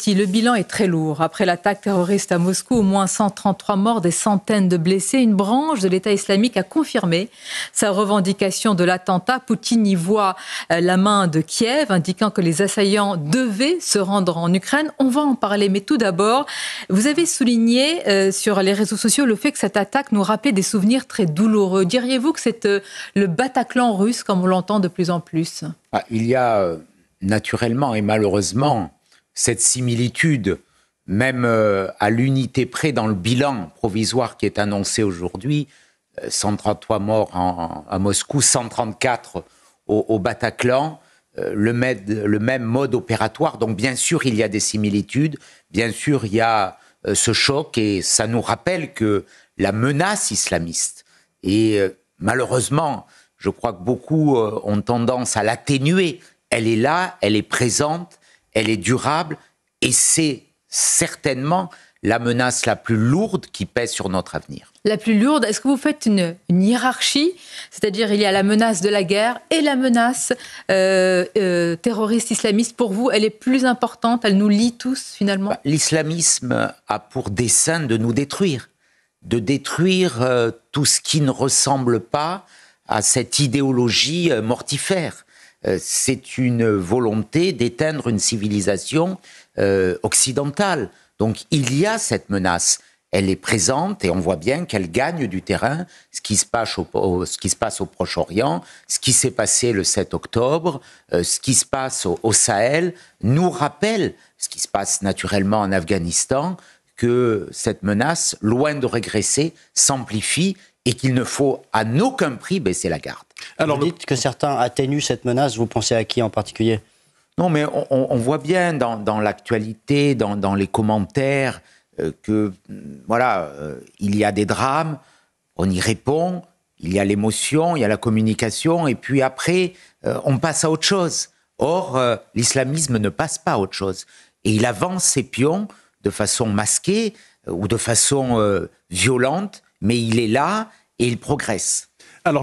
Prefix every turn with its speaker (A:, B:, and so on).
A: Amnesty, le bilan est très lourd. Après l'attaque terroriste à Moscou, au moins 133 morts, des centaines de blessés. Une branche de l'État islamique a confirmé sa revendication de l'attentat. Poutine y voit la main de Kiev, indiquant que les assaillants devaient se rendre en Ukraine. On va en parler, mais tout d'abord, vous avez souligné sur les réseaux sociaux le fait que cette attaque nous rappelait des souvenirs très douloureux. Diriez-vous que c'est le Bataclan russe, comme on l'entend de plus en plus ?
B: Il y a naturellement et malheureusement cette similitude, même à l'unité près dans le bilan provisoire qui est annoncé aujourd'hui, 133 morts à Moscou, 134 au Bataclan, le même mode opératoire. Donc bien sûr, il y a des similitudes, bien sûr, il y a ce choc et ça nous rappelle que la menace islamiste, et malheureusement, je crois que beaucoup ont tendance à l'atténuer, elle est là, elle est présente, elle est durable et c'est certainement la menace la plus lourde qui pèse sur notre avenir.
A: La plus lourde, est-ce que vous faites une hiérarchie ? C'est-à-dire il y a la menace de la guerre et la menace terroriste islamiste. Pour vous, elle est plus importante, elle nous lie tous finalement ?
B: L'islamisme a pour dessein de nous détruire, de détruire tout ce qui ne ressemble pas à cette idéologie mortifère. C'est une volonté d'éteindre une civilisation occidentale. Donc il y a cette menace, elle est présente et on voit bien qu'elle gagne du terrain. Ce qui se passe au Proche-Orient, ce qui s'est passé le 7 octobre, ce qui se passe au Sahel, nous rappelle ce qui se passe naturellement en Afghanistan, que cette menace, loin de régresser, s'amplifie et qu'il ne faut à aucun prix baisser la garde.
C: Alors, vous dites que certains atténuent cette menace, vous pensez à qui en particulier ?
B: Non, mais on voit bien dans l'actualité, dans les commentaires, que voilà, il y a des drames, on y répond, il y a l'émotion, il y a la communication, et puis après, on passe à autre chose. Or, l'islamisme ne passe pas à autre chose. Et il avance ses pions de façon masquée ou de façon violente, mais il est là et il progresse.
D: Alors,